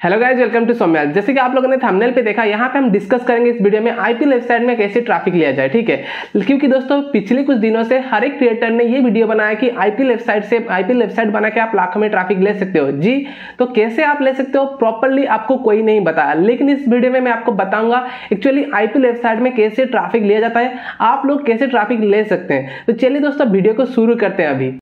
Hello guys, welcome to Somya. जैसे कि आप लोगों ने थंबनेल पे देखा, यहाँ पे हम डिस्कस करेंगे इस वीडियो में आईपीएल वेबसाइट में कैसे ट्रैफिक लिया जाए। ठीक है, क्योंकि दोस्तों पिछले कुछ दिनों से हर एक क्रिएटर ने ये वीडियो बनाया कि आईपीएल वेबसाइट बना के आप लाखों में ट्रैफिक ले सकते हो। जी, तो कैसे आप ले सकते हो प्रॉपरली आपको कोई नहीं बताया, लेकिन इस वीडियो में मैं आपको बताऊंगा एक्चुअली आईपीएल वेबसाइट में कैसे ट्रैफिक लिया जाता है, आप लोग कैसे ट्रैफिक ले सकते हैं। तो चलिए दोस्तों वीडियो को शुरू करते हैं अभी।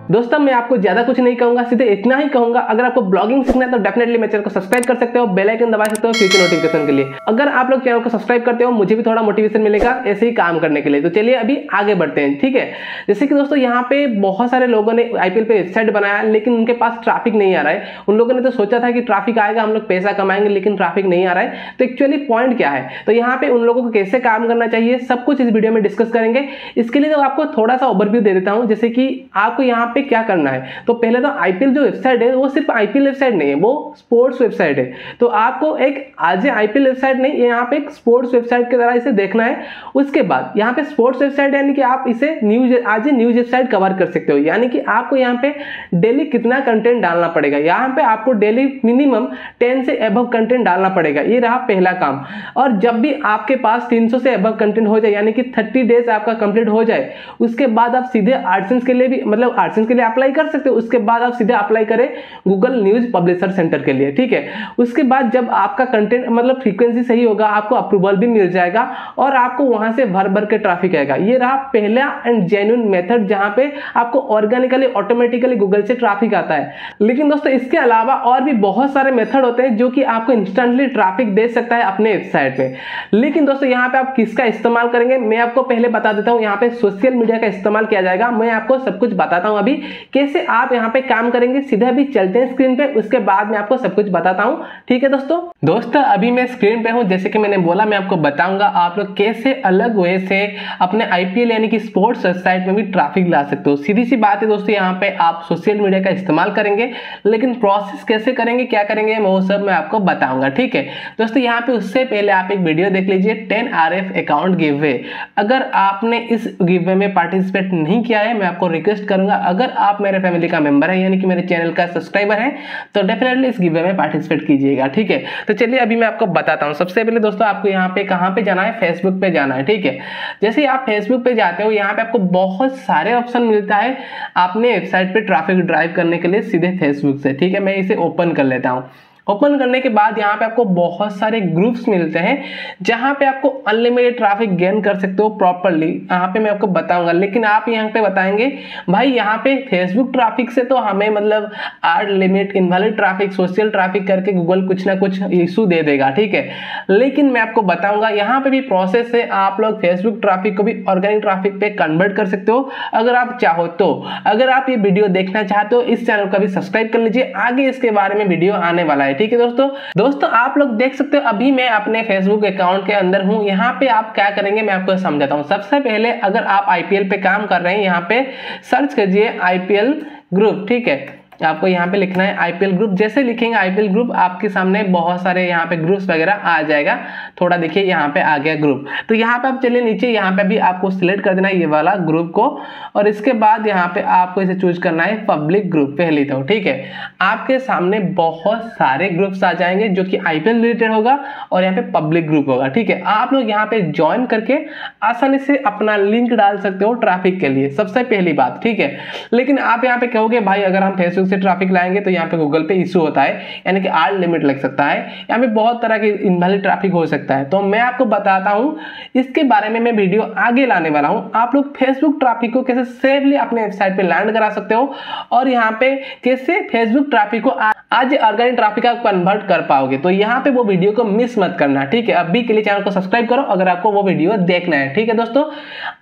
दोस्तों मैं आपको ज्यादा कुछ नहीं कहूंगा, सीधे इतना ही कहूंगा, अगर आपको ब्लॉगिंग सीखना है तो डेफिनेटली मेरे चैनल को सब्सक्राइब कर सकते हो, बेल आइकन दबा सकते हो फ्यूचर नोटिफिकेशन के लिए। अगर आप लोग चैनल को सब्सक्राइब करते हो मुझे भी थोड़ा मोटिवेशन मिलेगा ऐसे ही काम करने के लिए। तो चलिए अभी आगे बढ़ते हैं। ठीक है, जैसे कि दोस्तों यहाँ पे बहुत सारे लोगों ने आईपीएल पे वेबसाइट बनाया लेकिन उनके पास ट्रैफिक नहीं आ रहा है। उन लोगों ने तो सोचा था कि ट्रैफिक आएगा, हम लोग पैसा कमाएंगे, लेकिन ट्रैफिक नहीं आ रहा है। तो एक्चुअली पॉइंट क्या है, तो यहाँ पे उन लोगों को कैसे काम करना चाहिए, सब कुछ इस वीडियो में डिस्कस करेंगे। इसके लिए तो आपको थोड़ा सा ओवरव्यू दे देता हूँ, जैसे कि आपको यहाँ पे क्या करना है। तो पहले तो आईपीएल जो वेबसाइट है वो सिर्फ आईपीएल वेबसाइट नहीं है, वो स्पोर्ट्स वेबसाइट है। तो आपको एक आज आईपीएल वेबसाइट नहीं, यहाँ पे एक स्पोर्ट्स वेबसाइट की तरह इसे देखना है। उसके बाद यहाँ पे स्पोर्ट्स वेबसाइट यानी कि आप इसे न्यूज वेबसाइट कवर कर सकते हो, यानी कि आपको यहाँ पे डेली कितना कंटेंट डालना पड़ेगा। यहाँ पे आपको डेली मिनिमम 10 से अबव कंटेंट डालना पड़ेगा, ये रहा पहला काम। और जब भी आपके पास 300 से अबव कंटेंट हो जाए, यानी कि 30 डेज आपका कंप्लीट हो जाए, उसके बाद आप सीधे एडसेंस के लिए भी एडसेंस के लिए अप्लाई कर सकते हो। उसके बाद आप सीधे अप्लाई करें गूगल न्यूज पब्लिशर सेंटर के लिए। ठीक है, उसके बाद जब आपका कंटेंट फ्रीक्वेंसी सही होगा, आपको अप्रूवल भी मिल जाएगा और आपको वहां से भर भर के ट्रैफिक आएगा। ये रहा पहला एंड जेन्युइन मेथड, जहां पे आपको ऑर्गेनिकली ऑटोमेटिकली गूगल से ट्रैफिक आता है। लेकिन दोस्तों इसके अलावा और भी बहुत सारे मेथड होते हैं जो कि आपको इंस्टेंटली ट्रैफिक दे सकता है अपने वेबसाइट में। लेकिन दोस्तों यहाँ पे आप किसका इस्तेमाल करेंगे मैं आपको पहले बता देता हूँ। यहाँ पे सोशल मीडिया का इस्तेमाल किया जाएगा, मैं आपको सब कुछ बताता हूँ अभी कैसे आप यहाँ पे काम करेंगे। सीधे अभी चलते हैं स्क्रीन पे, उसके बाद मैं आपको सब कुछ बताता हूँ। ठीक है दोस्तों अभी मैं स्क्रीन पे हूँ। जैसे कि मैंने बोला मैं आपको बताऊंगा आप लोग कैसे अलग वे से अपने आईपीएल यानी कि स्पोर्ट्स वेबसाइट में भी ट्रैफिक ला सकते हो। सीधी सी बात है दोस्तों, यहाँ पे आप सोशल मीडिया का इस्तेमाल करेंगे, लेकिन प्रोसेस कैसे करेंगे, क्या करेंगे, वो सब मैं आपको बताऊंगा। ठीक है दोस्तों, यहाँ पे उससे पहले आप एक वीडियो देख लीजिए, 10 RF अकाउंट गिववे। अगर आपने इस गिववे में पार्टिसिपेट नहीं किया है, मैं आपको रिक्वेस्ट करूंगा, अगर आप मेरे फैमिली का मेंबर है यानी कि मेरे चैनल का सब्सक्राइबर है, तो डेफिनेटली इस गिववे में पार्टिसिपेट कीजिएगा। ठीक है, तो चलिए अभी मैं आपको बताता हूं। सबसे पहले दोस्तों आपको यहाँ पे कहां पे जाना है, फेसबुक पे जाना है। ठीक है, जैसे ही आप फेसबुक पे जाते हो, यहाँ पे आपको बहुत सारे ऑप्शन मिलता है आपने वेबसाइट पे ट्रैफिक ड्राइव करने के लिए सीधे फेसबुक से। ठीक है, मैं इसे ओपन कर लेता हूं। ओपन करने के बाद यहाँ पे आपको बहुत सारे ग्रुप्स मिलते हैं जहां पे आपको अनलिमिटेड ट्रैफिक गेन कर सकते हो प्रॉपर्ली। यहाँ पे मैं आपको बताऊंगा, लेकिन आप यहाँ पे बताएंगे भाई यहाँ पे फेसबुक ट्रैफिक से तो हमें ad limit, invalid traffic, social traffic करके गूगल कुछ ना कुछ इशू दे देगा। ठीक है, लेकिन मैं आपको बताऊंगा यहाँ पे भी प्रोसेस है, आप लोग फेसबुक ट्रैफिक को भी ऑर्गेनिक ट्रैफिक पे कन्वर्ट कर सकते हो अगर आप चाहो तो। अगर आप ये वीडियो देखना चाहते हो, इस चैनल को भी सब्सक्राइब कर लीजिए, आगे इसके बारे में वीडियो आने वाला है। ठीक है दोस्तों आप लोग देख सकते हो अभी मैं अपने फेसबुक अकाउंट के अंदर हूं। यहाँ पे आप क्या करेंगे मैं आपको समझाता हूं। सबसे पहले अगर आप आईपीएल पे काम कर रहे हैं, यहाँ पे सर्च कीजिए आईपीएल ग्रुप। ठीक है, आपको यहाँ पे लिखना है आईपीएल ग्रुप। जैसे लिखेंगे आईपीएल ग्रुप, आपके सामने बहुत सारे यहाँ पे ग्रुप्स वगैरह आ जाएगा। थोड़ा देखिए यहाँ पे आ गया ग्रुप, तो यहाँ पे आप चलिए नीचे, यहाँ पे भी आपको सिलेक्ट कर देना है ये वाला ग्रुप को, और इसके बाद यहाँ पे आपको इसे चूज करना है पब्लिक ग्रुप पहले तो। ठीक है, आपके सामने बहुत सारे ग्रुप्स आ जाएंगे जो कि आईपीएल रिलेटेड होगा और यहाँ पे पब्लिक ग्रुप होगा। ठीक है, आप लोग यहाँ पे ज्वाइन करके आसानी से अपना लिंक डाल सकते हो ट्रैफिक के लिए, सबसे पहली बात। ठीक है, लेकिन आप यहाँ पे कहोगे भाई अगर हम फेसबुक से ट्रैफिक लाएंगे तो यहाँ पे गूगल पे इशू होता है, यानी कि आर्ड लिमिट लग सकता है, यहाँ पे बहुत तरह के इनवैलिड ट्रैफिक हो सकता है। तो मैं आपको बताता हूँ इसके बारे में, मैं वीडियो आगे लाने वाला हूँ। आप लोग फेसबुक ट्रैफिक को कैसे सेफली अपने वेबसाइट पे लैंड करा सकते हो और यहाँ पे कैसे फेसबुक ट्रैफिक को आज ऑर्गेनिक ट्रैफिक का कन्वर्ट कर पाओगे। तो यहाँ पे वो वीडियो को मिस मत करना। ठीक है, अभी के लिए चैनल को सब्सक्राइब करो अगर आपको वो वीडियो देखना है। ठीक है दोस्तों,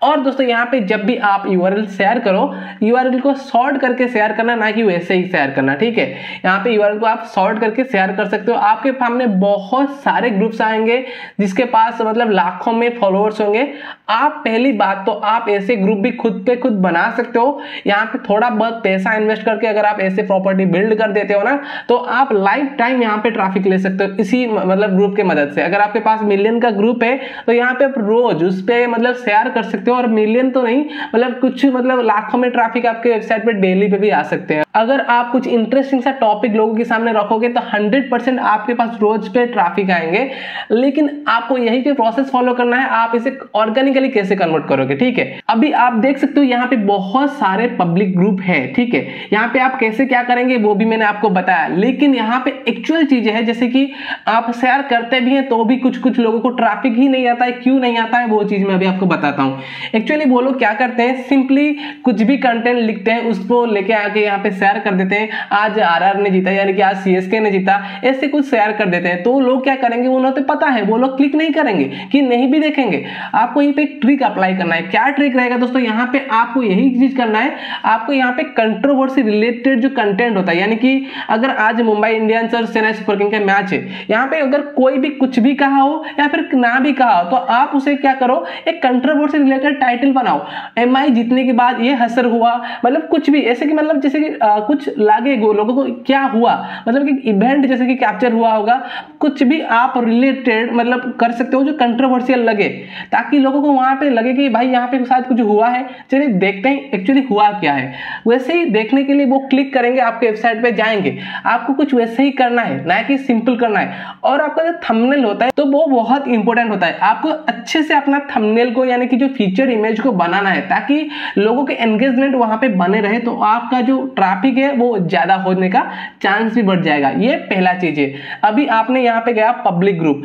और दोस्तों यहाँ पे जब भी आप यूआरएल शेयर करो, यूआरएल को शॉर्ट करके शेयर करना, ना कि वैसे ही शेयर करना। ठीक है, यहाँ पे यूआरएल को आप शॉर्ट करके शेयर कर सकते हो। आपके सामने बहुत सारे ग्रुप्स आएंगे जिसके पास लाखों में फॉलोअर्स होंगे। आप पहली बात तो आप ऐसे ग्रुप भी खुद बना सकते हो। यहाँ पे थोड़ा बहुत पैसा इन्वेस्ट करके अगर आप ऐसे प्रॉपर्टी बिल्ड कर देते हो ना, तो आप लाइफ टाइम यहाँ पे ट्रैफिक ले सकते हो इसी मतलब ग्रुप के मदद से। अगर आपके पास मिलियन का ग्रुप है तो यहाँ पे आप रोज उस पे मतलब शेयर कर सकते हो, और मिलियन तो नहीं मतलब कुछ मतलब लाखों में ट्रैफिक आपके वेबसाइट पे डेली पे भी आ सकते हैं। अगर आप कुछ इंटरेस्टिंग सा टॉपिक लोगों के सामने रखोगे तो 100% आपके पास रोज पे ट्रैफिक आएंगे। लेकिन आपको यही के प्रोसेस फॉलो करना है, आप इसे ऑर्गेनिकली कैसे कन्वर्ट करोगे, ठीक है। अभी आप देख सकते हो यहाँ पे बहुत सारे पब्लिक ग्रुप है, ठीक है। यहाँ पे आप कैसे क्या करेंगे वो भी मैंने आपको बताया, लेकिन यहाँ पे एक्चुअल चीजें है जैसे कि आप शेयर करते भी हैं तो भी कुछ कुछ लोगों को ट्रैफिक ही नहीं आता है। क्यों नहीं आता है वो चीज मैं अभी आपको बताता हूँ। एक्चुअली वो लोग क्या करते हैं, सिंपली कुछ भी कंटेंट लिखते हैं उसको लेके आके यहाँ पे शेयर कर देते हैं। आज आरआर ने जीता यानी कि आज सीएसके ने जीता, ऐसे कुछ शेयर कर देते हैं। तो लोग क्या करेंगे, उन्हें तो पता है, वो लोग क्लिक नहीं करेंगे कि नहीं भी देखेंगे। आपको यहीं पे ट्रिक अप्लाई करना है। क्या ट्रिक रहेगा दोस्तों, यहाँ पे आपको यही चीज करना है। आपको यहाँ पे कंट्रोवर्सी रिलेटेड जो कंटेंट होता है, यानी कि अगर आज मुंबई इंडियंस और चेन्नई सुपर किंग का मैच है, यहाँ पे अगर कोई भी कुछ भी कहा हो या फिर ना भी कहा हो तो आप उसे क्या करो, एक कंट्रोवर्सी रिलेटेड टाइटल बनाओ। एमआई जीतने के बाद ये हसर हुआ, मतलब कुछ भी ऐसे कि मतलब जैसे कि कुछ लागे लोगों को क्या हुआ, मतलब कि इवेंट जैसे कि कैप्चर हुआ होगा, कुछ भी आप रिलेटेड मतलब कर सकते हो जो कंट्रोवर्शियल लगे, ताकि लोगों को वहां पे लगे कि भाई यहाँ पे शायद कुछ हुआ है, चलिए देखते हैं एक्चुअली हुआ क्या है। वैसे ही देखने के लिए वो क्लिक करेंगे, आपके वेबसाइट पे जाएंगे। आपको कुछ वैसे ही करना है, ना कि सिंपल करना है। और आपका जो थंबनेल होता है तो वो बहुत इंपॉर्टेंट होता है। आपको अच्छे से अपना थंबनेल को यानी कि जो फीचर इमेज को बनाना है, ताकि लोगों के एंगेजमेंट वहां पे बने रहे, तो आपका जो ट्रैफिक है वो ज्यादा होने का चांस भी बढ़ जाएगा। ये पहला चीज है। अभी आपने यहाँ पे गया पब्लिक ग्रुप।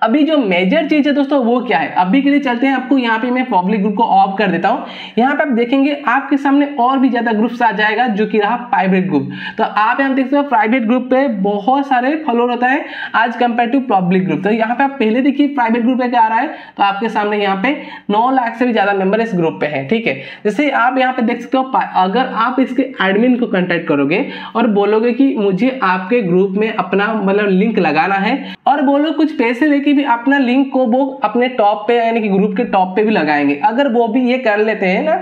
अभी जो मेजर चीज है दोस्तों वो क्या है, अभी के लिए चलते हैं आपको यहाँ पे मैं पब्लिक ग्रुप को ऑफ कर देता हूँ। यहाँ पे आप देखेंगे आपके सामने और भी ज्यादा ग्रुप्स आ जाएगा, जो कि रहा प्राइवेट ग्रुप। तो आप यहाँ देख सकते हो प्राइवेट ग्रुप पे बहुत सारे फॉलोअर होता है आज कंपेयर टू पब्लिक ग्रुप। तो यहाँ पे आप पहले देखिए प्राइवेट ग्रुप पे क्या आ रहा है, तो आपके सामने यहाँ पे 9 लाख से भी ज्यादा मेंबर इस ग्रुप पे है, ठीक है। जैसे आप यहाँ पे देख सकते हो, अगर आप इसके एडमिन को कांटेक्ट करोगे और बोलोगे कि मुझे आपके ग्रुप में अपना मतलब लिंक लगाना है, और वो लोग कुछ पैसे लेके भी अपना लिंक को वो अपने टॉप पे यानी कि ग्रुप के टॉप पे भी लगाएंगे। अगर वो भी ये कर लेते हैं ना,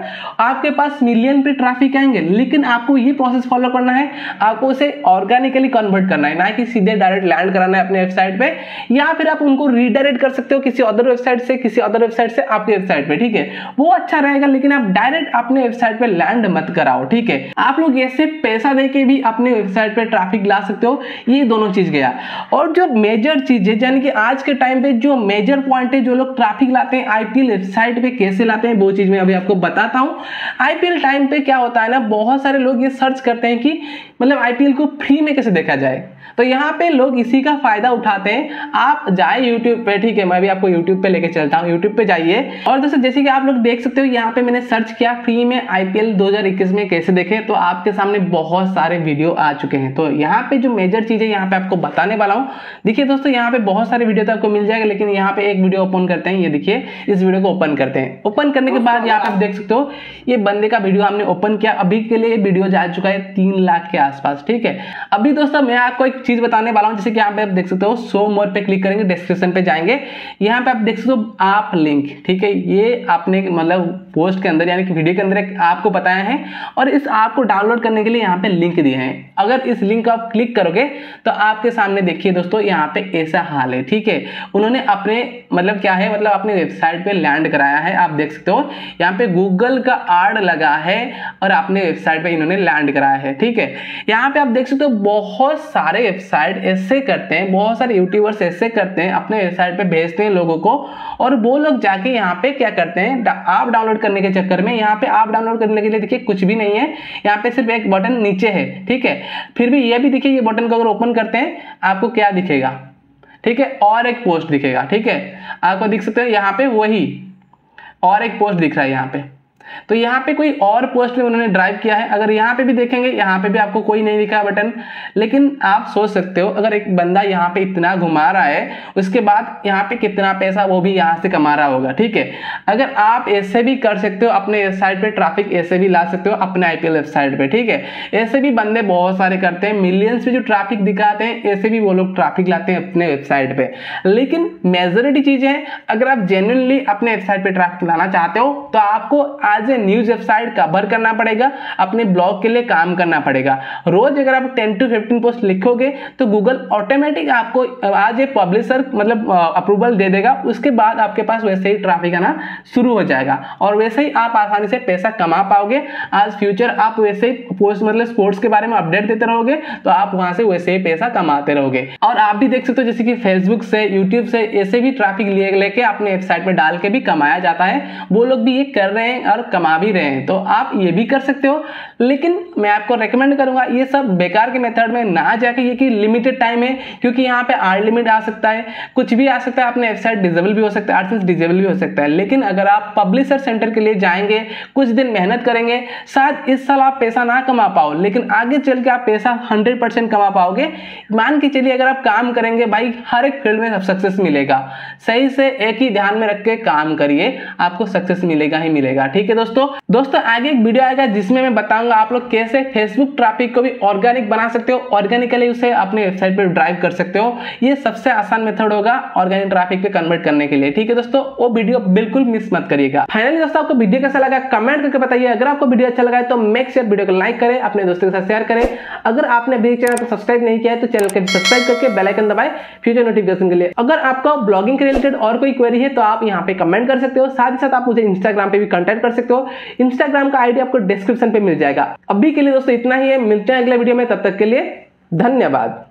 आपके पास मिलियन पे ट्रैफिक आएंगे। लेकिन आपको ये प्रोसेस फॉलो करना है, आपको उसे ऑर्गेनिकली कन्वर्ट करना है, ना कि सीधे डायरेक्ट लैंड कराना है अपने वेबसाइट पे, या फिर आप उनको रीडायरेक्ट कर सकते हो किसी अदर वेबसाइट से, किसी अदर वेबसाइट से आपके वेबसाइट पे, ठीक है। वो अच्छा रहेगा, लेकिन आप डायरेक्ट अपने वेबसाइट पे लैंड मत कराओ, ठीक है। आप लोग ऐसे पैसा देके भी अपने वेबसाइट पे ट्रैफिक ला सकते हो। ये दोनों चीज गया। और जो मेजर चीज है, यानी कि आज के टाइम पे जो मेजर पॉइंट है, जो लोग ट्रैफिक लाते हैं आईपीएल वेबसाइट पे कैसे लाते हैं, वो चीज मैं अभी आपको बताता हूं। आईपीएल टाइम पे क्या होता है ना, बहुत सारे लोग ये सर्च करते हैं कि मतलब आईपीएल को फ्री में कैसे देखा जाए। तो यहाँ पे लोग इसी का फायदा उठाते हैं। आप जाए यूट्यूब पे, ठीक है, मैं भी आपको यूट्यूब पे लेके चलता हूँ। यूट्यूब पे जाइए और दोस्तों जैसे कि आप लोग देख सकते हो, यहाँ पे मैंने सर्च किया फ्री में आईपीएल 2021 में कैसे देखें, तो आपके सामने बहुत सारे वीडियो आ चुके हैं। तो यहाँ पे जो मेजर चीज है यहाँ पे आपको बताने वाला हूँ। देखिए दोस्तों, यहाँ पे बहुत सारे वीडियो तो आपको मिल जाएगा, लेकिन यहाँ पे एक वीडियो ओपन करते हैं। ये देखिए, इस वीडियो को ओपन करते हैं। ओपन करने के बाद यहाँ पे आप देख सकते हो ये बंदे का वीडियो हमने ओपन किया। अभी के लिए वीडियो जा चुका है 3 लाख के आसपास, ठीक है। अभी दोस्तों मैं आपको एक चीज बताने वाला हूँ, जैसे कि यहाँ पे आप देख सकते हो शो मोर पे क्लिक करेंगे, डिस्क्रिप्शन पे जाएंगे, यहाँ पे आप देख सकते हो आप लिंक, ठीक है। ये आपने मतलब पोस्ट के अंदर यानी कि वीडियो के अंदर एक आपको बताया है, और इस ऐप को डाउनलोड करने के लिए यहाँ पे लिंक दिए हैं। अगर इस लिंक को आप क्लिक करोगे तो आपके सामने देखिए दोस्तों यहाँ पे ऐसा हाल है, ठीक है। उन्होंने अपने मतलब क्या है, मतलब अपने वेबसाइट पे लैंड कराया है। आप देख सकते हो यहाँ पे गूगल का एड लगा है और अपने वेबसाइट पे इन्होंने लैंड कराया है, ठीक है। यहाँ पे आप देख सकते हो बहुत सारे वेबसाइट ऐसे करते हैं, बहुत सारे यूट्यूबर्स ऐसे करते हैं, अपने वेबसाइट पे भेजते हैं लोगों को, और वो लोग जाके यहाँ पे क्या करते हैं, आप डाउनलोड करने के चक्कर में यहाँ पे आप डाउनलोड करने के लिए देखिए कुछ भी नहीं है, यहाँ पे सिर्फ एक बटन नीचे है, ठीक है। फिर भी ये भी देखिए, ये बटन को अगर ओपन करते हैं आपको क्या दिखेगा, ठीक है, और एक पोस्ट दिखेगा, ठीक है। आपको दिख सकते हो यहाँ पे वही और एक पोस्ट दिख रहा है यहाँ पे। तो यहाँ पे कोई और पोस्ट में उन्होंने ड्राइव किया है। अगर यहाँ पे भी देखेंगे, यहाँ पे भी आपको कोई नहीं दिखा बटन, लेकिन आप सोच सकते हो अगर एक बंदा यहाँ पे इतना घुमा रहा है, उसके बाद यहाँ पे कितना पैसा वो भी यहाँ से कमा रहा होगा, ठीक है। अगर आप ऐसे भी कर सकते हो, अपने वेबसाइट पे ट्रैफिक ऐसे भी ला सकते हो अपने आईपीएल वेबसाइट पे, ठीक है। ऐसे भी बंदे बहुत सारे करते हैं, मिलियंस में जो ट्रैफिक दिखाते हैं, ऐसे भी वो लोग ट्रैफिक लाते हैं अपने वेबसाइट पे। लेकिन मेजॉरिटी चीजें हैं, अगर आप जेन्युइनली अपने वेबसाइट पे ट्रैफिक लाना चाहते हो तो आपको आज न्यूज वेबसाइट कवर करना पड़ेगा, अपने ब्लॉग के लिए काम करना पड़ेगा। रोज अगर आप 10 to 15 पोस्ट लिखोगे तो गूगल ऑटोमेटिक आपको आज ये पब्लिशर मतलब अप्रूवल दे देगा, उसके बाद आपके पास वैसे ही ट्रैफिक आना शुरू हो जाएगा और वैसे ही आप आसानी से पैसा कमा पाओगे। आज फ्यूचर आप वैसे ही पोस्ट मतलब स्पोर्ट्स के बारे में अपडेट देते रहोगे तो आप वहां से वैसे ही पैसा कमाते रहोगे। और आप भी देख सकते हो जैसे कि फेसबुक से, यूट्यूब से ऐसे भी ट्रैफिक लेके अपने वेबसाइट में डाल के भी कमाया जाता है। वो लोग भी ये कर रहे हैं और कमा भी रहे हैं, तो आप ये भी कर सकते हो। लेकिन मैं आपको रेकमेंड करूंगा ये सब बेकार के मेथड में ना जाके, ये कि लिमिटेड टाइम है, क्योंकि यहाँ पे आर्ट लिमिट आ सकता है, कुछ भी आ सकता है, अपने वेबसाइट डिसेबल भी हो सकता है, एडसेंस डिसेबल भी हो सकता है। लेकिन अगर आप पब्लिशर सेंटर के लिए जाएंगे, कुछ दिन मेहनत करेंगे, शायद इस साल आप पैसा ना कमा पाओ लेकिन आगे चल के आप पैसा 100% कमा पाओगे। मान के चलिए अगर आप काम करेंगे भाई, हर एक फील्ड में सब सक्सेस मिलेगा। सही से एक ही ध्यान में रख के काम करिए, आपको सक्सेस मिलेगा ही मिलेगा। ठीक है दोस्तों आगे एक वीडियो आएगा जिसमें मैं बताऊंगा आप लोग कैसे फेसबुक ट्रैफिक को भी ऑर्गेनिक बना सकते हो, ऑर्गेनिकली उसे अपने वेबसाइट पे ड्राइव कर सकते हो। ये सबसे आसान मेथड होगा ऑर्गेनिक ट्रैफिक पे कन्वर्ट करने के लिए। ठीक है दोस्तों, वो वीडियो बिल्कुल मिस मत करिएगा। फाइनली दोस्तों आपको वीडियो कैसा लगा कमेंट करके बताइए। अगर आपको वीडियो अच्छा लगा है तो मेक श्योर वीडियो को लाइक करें, अपने दोस्तों के साथ शेयर करें। अगर आपने अभी चैनल को सब्सक्राइब नहीं किया है तो चैनल को सब्सक्राइब करके बेल आइकन दबाएं फ्यूचर नोटिफिकेशन के लिए। अगर आपका ब्लॉगिंग के रिलेटेड और कोई क्वेरी है तो आप यहाँ पे कमेंट कर सकते हो। साथ ही साथ आप मुझे इंस्टाग्राम पे भी कांटेक्ट कर सकते हो, इंस्टाग्राम का आईडी आपको डिस्क्रिप्शन पे मिल जाएगा। अभी के लिए दोस्तों इतना ही है, मिलते हैं अगले वीडियो में, तब तक के लिए धन्यवाद।